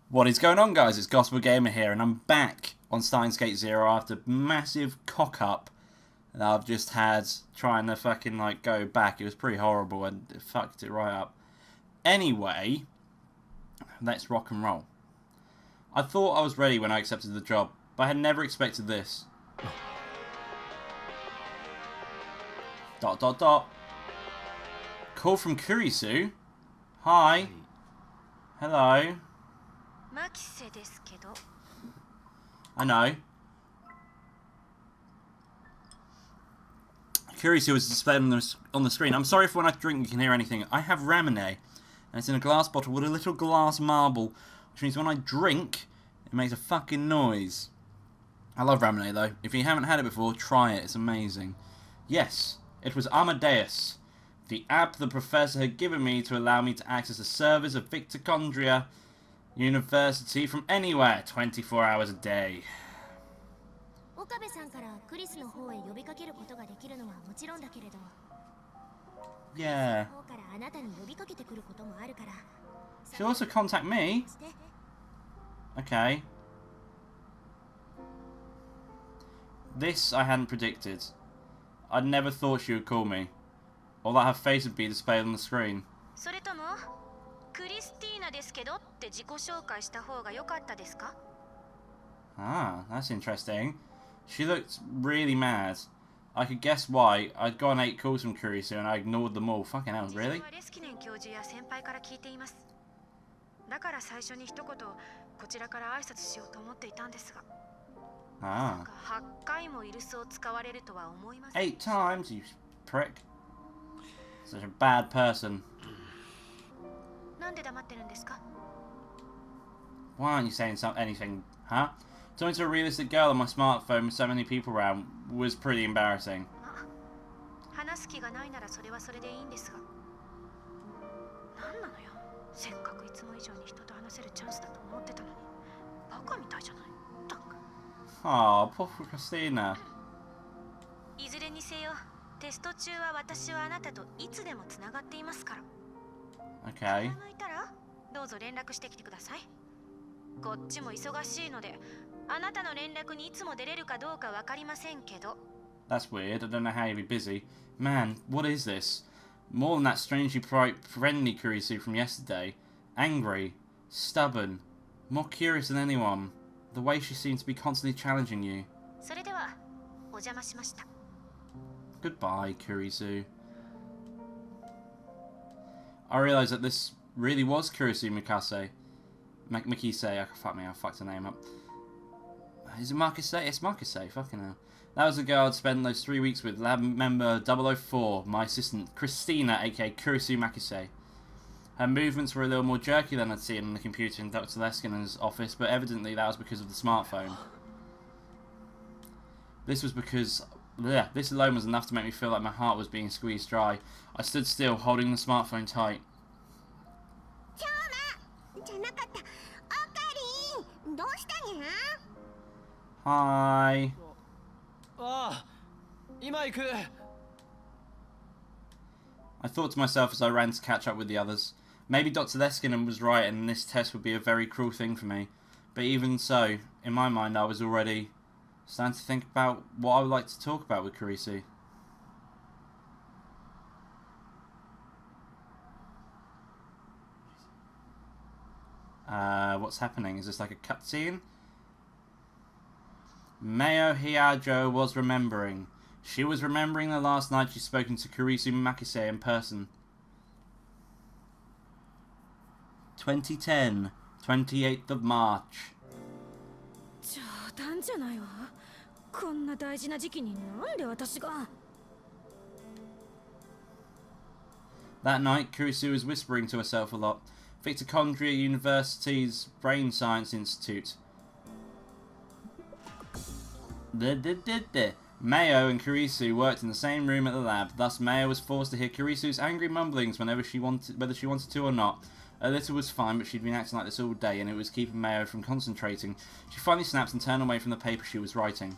What is going on, guys? It's Gospel Gamer here, and I'm back on Steins Gate 0 after massive cock-up that I've just had trying to fucking, go back. It was pretty horrible, and it fucked it right up. Anyway, let's rock and roll. I thought I was ready when I accepted the job, but I had never expected this. ... Call from Kurisu. Hi. Hello. I know. Kurisu is displayed on the screen. I'm sorry if when I drink you can hear anything. I have Ramune, and it's in a glass bottle with a little glass marble, which means when I drink, it makes a fucking noise. I love Ramune though. If you haven't had it before, try it. It's amazing. Yes, it was Amadeus, the app the professor had given me to allow me to access the servers of Mitochondria University from anywhere, 24 hours a day. Yeah. She'll also contact me. Okay. This I hadn't predicted. I'd never thought she would call me, or that her face would be displayed on the screen. Ah, that's interesting. She looked really mad. I could guess why. I'd gotten 8 calls from Kurisu and I ignored them all. Fucking hell, really? Ah. 8 times, you prick. Such a bad person. Why aren't you saying anything, huh? Talking to a realistic girl on my smartphone with so many people around was pretty embarrassing. Aw, poor Christina. Okay. That's weird. I don't know how you'd be busy. Man, what is this? More than that strangely friendly Kurisu from yesterday. Angry. Stubborn. More curious than anyone. The way she seemed to be constantly challenging you. Goodbye, Kurisu. I realised that this really was Kurisu Makise. Makise, I fucked her name up. Is it Makise? It's Makise, fucking hell. That was the girl I'd spent those 3 weeks with, lab member 004, my assistant, Christina, aka Kurisu Makise. Her movements were a little more jerky than I'd seen on the computer in Dr. Leskinen's office, but evidently that was because of the smartphone. This was because... this alone was enough to make me feel like my heart was being squeezed dry. I stood still, holding the smartphone tight. Hi. I thought to myself as I ran to catch up with the others. Maybe Dr. Leskinen was right and this test would be a very cruel thing for me. But even so, in my mind I was already starting to think about what I would like to talk about with Kurisu. What's happening? Is this like a cutscene? Maho Hiyajo was remembering. She was remembering the last night she'd spoken to Kurisu Makise in person. 2010, 28th of March. That night, Kurisu was whispering to herself a lot. Mitochondria University's Brain Science Institute. Maho and Kurisu worked in the same room at the lab. Thus, Maho was forced to hear Kurisu's angry mumblings whether she wanted to or not. A little was fine, but she'd been acting like this all day, and it was keeping Maho from concentrating. She finally snapped and turned away from the paper she was writing.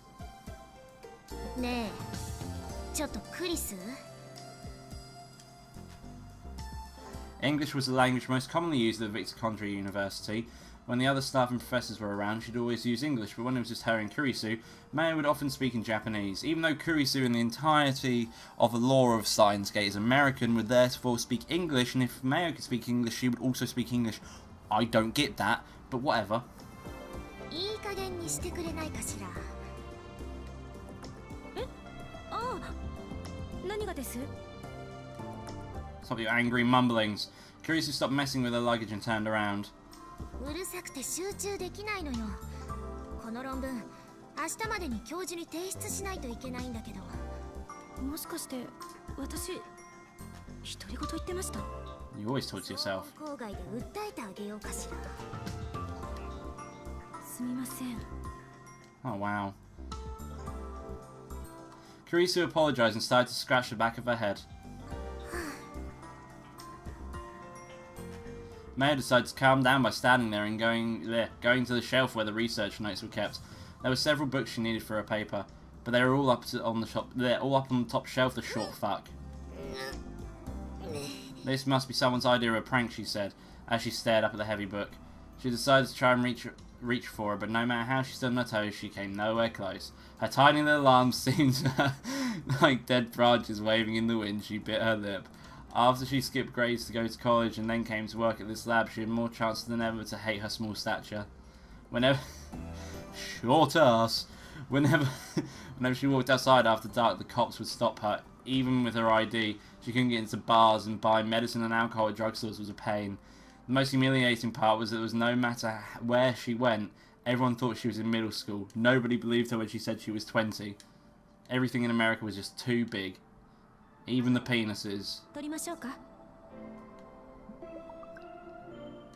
English was the language most commonly used at the Mitochondria University. When the other staff and professors were around, she'd always use English, but when it was just her and Kurisu, Maho would often speak in Japanese. Even though Kurisu in the entirety of the lore of Steins is American, would therefore speak English, and if Maho could speak English, she would also speak English. I don't get that, but whatever. Stop your angry mumblings. Kurisu stopped messing with her luggage and turned around. You always talk to yourself. Oh wow. Kurisu apologized and started to scratch the back of her head. Maho decided to calm down by standing there and going to the shelf where the research notes were kept. There were several books she needed for her paper, but they were all up on the top shelf. The short fuck. This must be someone's idea of a prank, she said, as she stared up at the heavy book. She decided to try and reach for her, but no matter how she stood on her toes, she came nowhere close. Her tiny little arms seemed like dead branches waving in the wind. She bit her lip. After she skipped grades to go to college and then came to work at this lab, she had more chance than ever to hate her small stature. Short ass. Whenever she walked outside after dark, the cops would stop her. Even with her ID, she couldn't get into bars, and buying medicine and alcohol at drugstores was a pain. The most humiliating part was that it was no matter where she went, everyone thought she was in middle school. Nobody believed her when she said she was 20. Everything in America was just too big. Even the penises.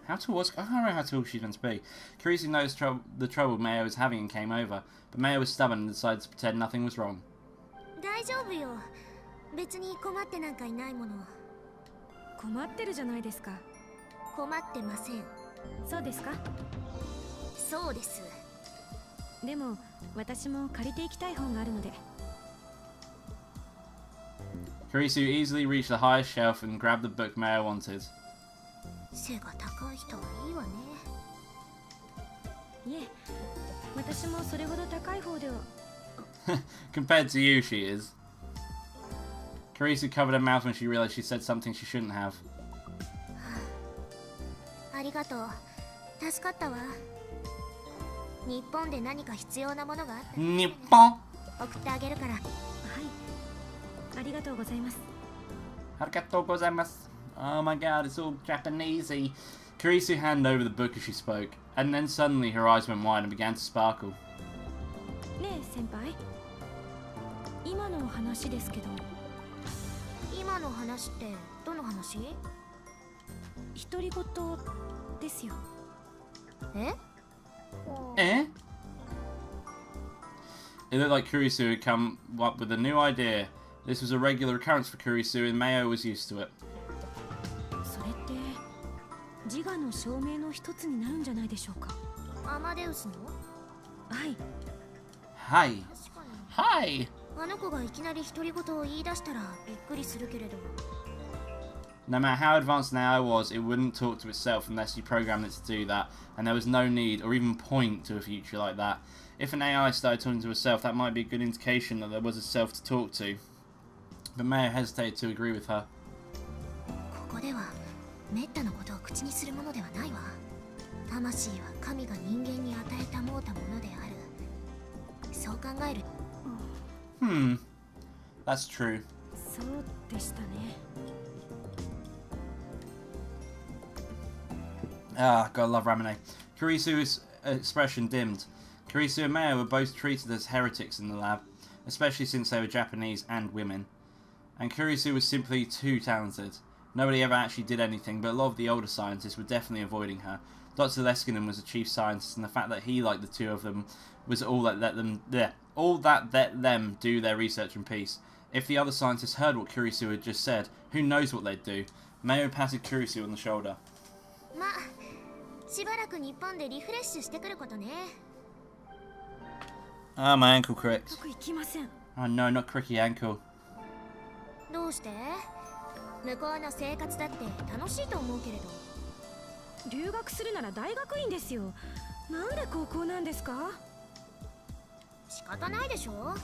How tall was... I don't know how tall she's meant to be. Kurisu noticed the trouble Maho was having and came over, but Maho was stubborn and decided to pretend nothing was wrong. Kurisu easily reached the highest shelf and grabbed the book Maho wanted. Compared to you, she is. Kurisu covered her mouth when she realized she said something she shouldn't have. Nippon! Arigatou gozaimasu. Oh my god, it's all Japanesey. Kurisu handed over the book as she spoke, and then suddenly her eyes went wide and began to sparkle. Eh? It looked like Kurisu had come up with a new idea. This was a regular occurrence for Kurisu, and Maho was used to it. Hi. Hi. No matter how advanced an AI was, it wouldn't talk to itself unless you programmed it to do that, and there was no need or even point to a future like that. If an AI started talking to itself, that might be a good indication that there was a self to talk to. But Maho hesitated to agree with her. That's true. Ah, gotta love Ramune. Kurisu's expression dimmed. Kurisu and Maho were both treated as heretics in the lab, especially since they were Japanese and women. And Kurisu was simply too talented. Nobody ever actually did anything, but a lot of the older scientists were definitely avoiding her. Dr. Leskinen was the chief scientist, and the fact that he liked the two of them was all that let them do their research in peace. If the other scientists heard what Kurisu had just said, who knows what they'd do? Maho patted Kurisu on the shoulder. Ah, my ankle cricked. Oh no, not cricky ankle. 留学するなら大学院ですよ。なんで高校なんですか？仕方ないでしょ。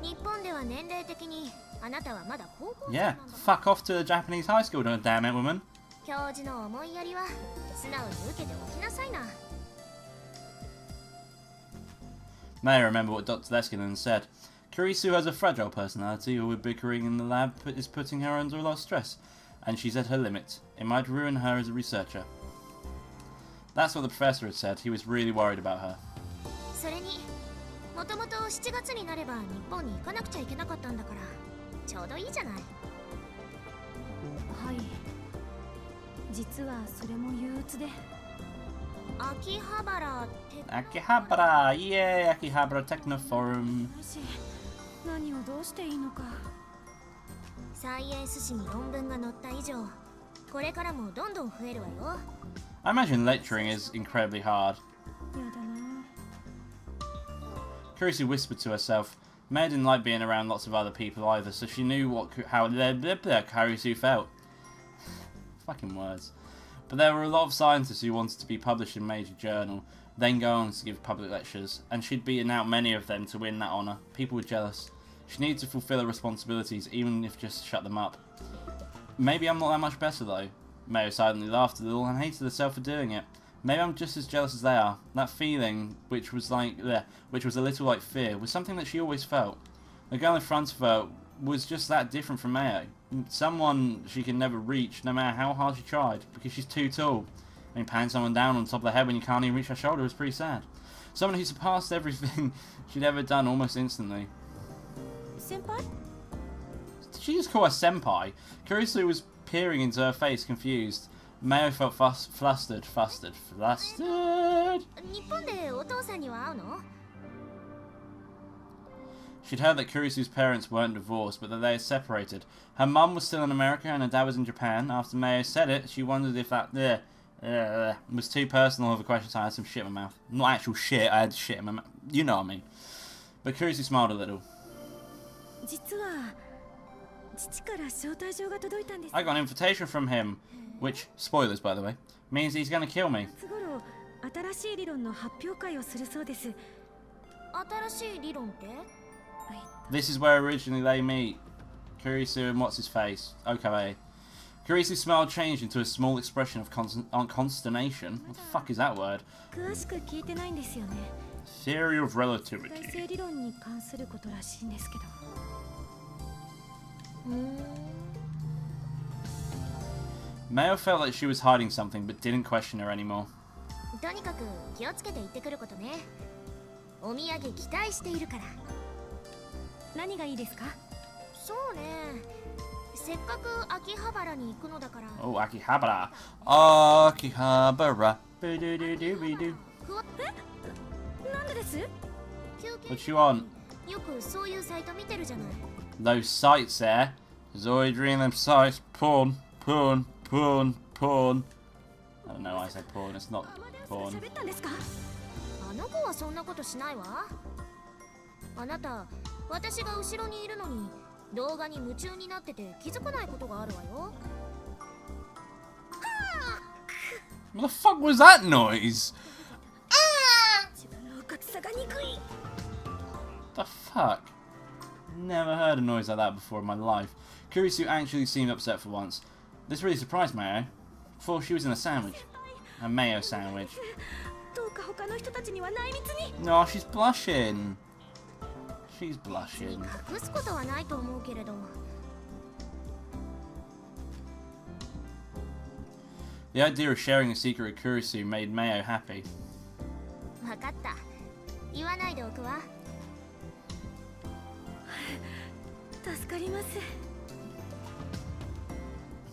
日本では年齢的にあなたはまだ高校生なん Yeah, だ。 fuck off to the Japanese high school, damn it, woman. 教授の思いやりは素直に受けておきなさいな。 May I remember what Dr. Leskinen said. Kurisu has a fragile personality who with bickering in the lab is putting her under a lot of stress, and she's at her limit. It might ruin her as a researcher. That's what the professor had said. He was really worried about her. それにもともと7月になれば日本に行かなくちゃいけなかったんだからちょうどいいじゃない。はい、実はそれも憂鬱で。秋葉原って Akihabara! Yay! Akihabara Techno Forum. 何をどうしていいのか。サイエンス誌に論文が載った以上これからもどんどん増えるわよ。 I imagine lecturing is incredibly hard. やだな。 Kurisu whispered to herself. Maya didn't like being around lots of other people either, so she knew how Kurisu felt. Fucking words. But there were a lot of scientists who wanted to be published in a major journal, then go on to give public lectures, and she'd beaten out many of them to win that honour. People were jealous. She needed to fulfil her responsibilities, even if just to shut them up. Maybe I'm not that much better though. Mayo silently laughed a little and hated herself for doing it. Maybe I'm just as jealous as they are. That feeling, which was a little like fear, was something that she always felt. The girl in front of her was just that different from Mayo. Someone she can never reach, no matter how hard she tried, because she's too tall. I mean, patting someone down on top of the head when you can't even reach her shoulder is pretty sad. Someone who surpassed everything she'd ever done almost instantly. Senpai? Did she just call her senpai? Kurisu was peering into her face, confused. Mayo felt flustered. 日本でお父さんには会うの？ She'd heard that Kurisu's parents weren't divorced, but that they had separated. Her mum was still in America and her dad was in Japan. After Mayo said it, she wondered if that was too personal of a question, so I had some shit in my mouth. Not actual shit, I had shit in my mouth. You know what I mean. But Kurisu smiled a little. I got an invitation from him, which, spoilers by the way, means he's going to kill me. This is where originally they meet. Kurisu and what's-his-face, Okabe. Kurisu's smile changed into a small expression of consternation. What the fuck is that word? Theory of relativity. Mayo felt like she was hiding something, but didn't question her anymore. とにかく気をつけて行ってくることね。お土産期待しているから。何がいいですか？そうね。せっかく秋葉原に行くのだから。Oh, Akihabara. Akihabara. Be-do-do-do-be-do. え？なんでです？ What you want? よくそういうサイト見てるじゃない。Those sites there. There's always dreaming them sites. Porn. I don't know why I said porn. It's not porn. あの子はそんなことしないわ。あなた、私が後ろにいるのに動画に夢中になってて気づかないことがあるわよ。What the fuck was that noise? The fuck? Never heard a noise like that before in my life. Kurisu actually seemed upset for once. This really surprised Mayo. Thought she was in a sandwich. A mayo sandwich. No, she's blushing. She's blushing. The idea of sharing a secret with Kurisu made Mayo happy.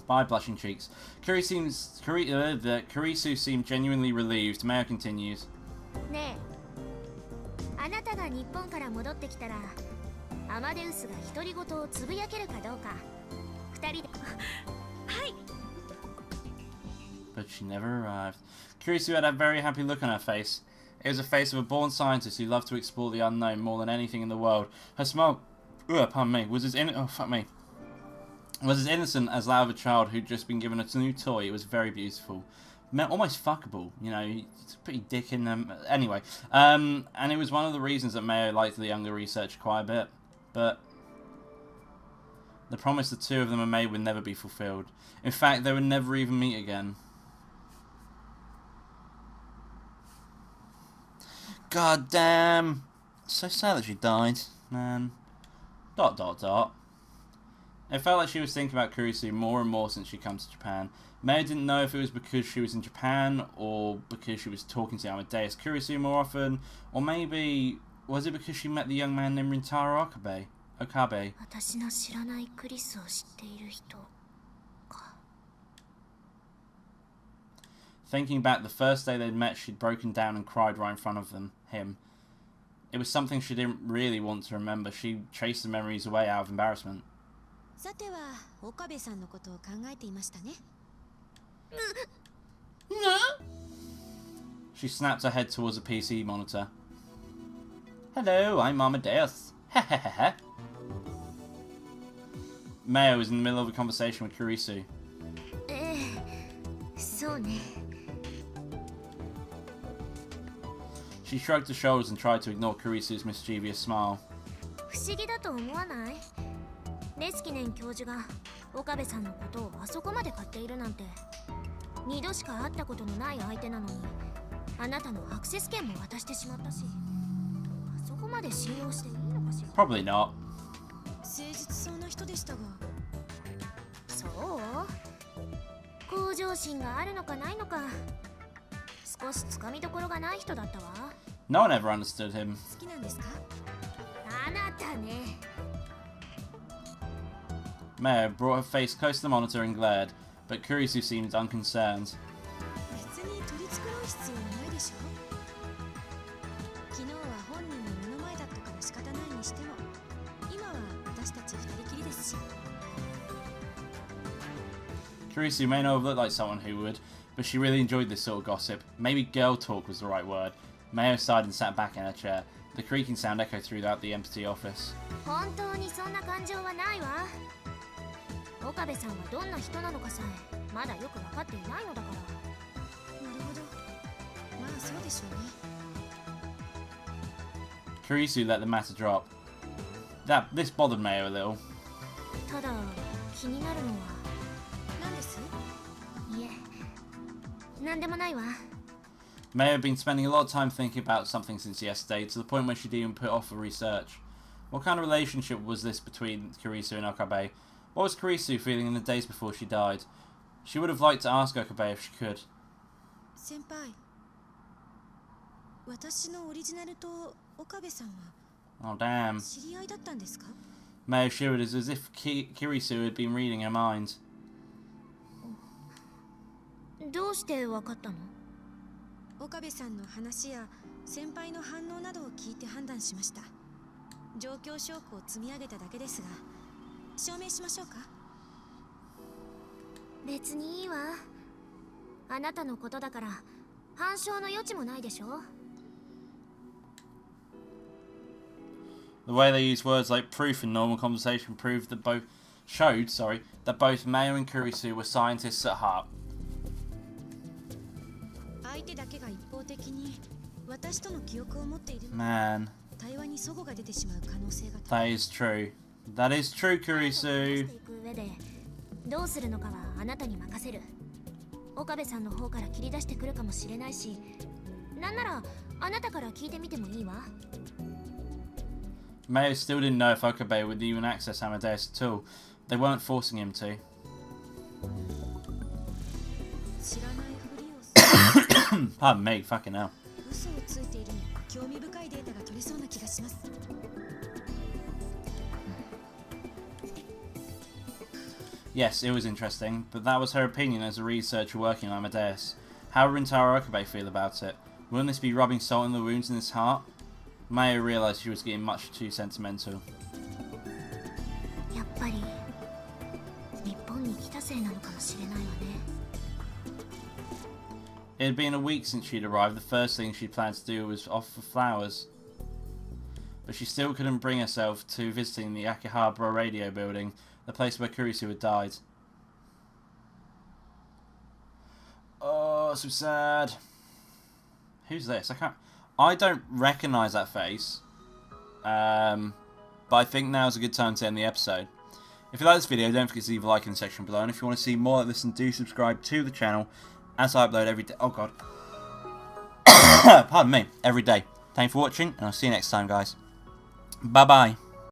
By blushing cheeks. Kurisu seemed genuinely relieved. Mayo continues. ねえ、あなたが日本から戻ってきたら、アマデウスが独り言をつぶやけるかどうか、二人で。はい。But she never arrived. Kurisu had a very happy look on her face. It was the face of a born scientist who loved to explore the unknown more than anything in the world. Her smile, pardon me, was as innocent as that of a child who'd just been given a new toy. It was very beautiful. almost fuckable, you know, it's a pretty dick in them. Anyway, and it was one of the reasons that Maho liked the younger researcher quite a bit, but the promise the two of them had made would never be fulfilled. In fact, they would never even meet again. God damn. So sad that she died, man. ... It felt like she was thinking about Kurisu more and more since she come to Japan. Maho didn't know if it was because she was in Japan, or because she was talking to Amadeus Kurisu more often, or maybe was it because she met the young man named Rintaro Okabe? Thinking back, the first day they'd met, she'd broken down and cried right in front of him. It was something she didn't really want to remember. She chased the memories away out of embarrassment. She snapped her head towards a PC monitor. Hello, I'm Amadeus. Maho was in the middle of a conversation with Kurisu. She shrugged her shoulders and tried to ignore Kurisu's mischievous smile. Probably not. No one ever understood him. Maho brought her face close to the monitor and glared, but Kurisu seemed unconcerned. Kurisu may not have looked like someone who would, but she really enjoyed this sort of gossip. Maybe girl talk was the right word. Maho sighed and sat back in her chair. The creaking sound echoed throughout the empty office. Kurisu let the matter drop. This bothered Maho a little. Maho had been spending a lot of time thinking about something since yesterday, to the point where she'd even put off the research. What kind of relationship was this between Kurisu and Okabe? What was Kurisu feeling in the days before she died? She would have liked to ask Okabe if she could. Oh damn. Maho shivered as if Kurisu had been reading her mind. The way they use words like proof in normal conversation showed that both Maho and Kurisu were scientists at heart. Man. That is true. That is true, Kurisu. Maho still didn't know if Okabe would even access Amadeus at all. They weren't forcing him to. Pardon me, fucking hell. Yes, it was interesting, but that was her opinion as a researcher working on Amadeus. How would Rintaro Okabe feel about it? Wouldn't this be rubbing salt in the wounds in his heart? Maho realised she was getting much too sentimental. It had been a week since she'd arrived. The first thing she'd planned to do was offer flowers. But she still couldn't bring herself to visiting the Akihabara radio building, the place where Kurisu had died. Oh. Oh, so sad. Who's this? I don't recognise that face. But I think now's a good time to end the episode. If you like this video, don't forget to leave a like in the section below. And if you want to see more like this, then do subscribe to the channel, as I upload every day. Oh god. Pardon me. Every day. Thanks for watching, and I'll see you next time, guys. Bye bye.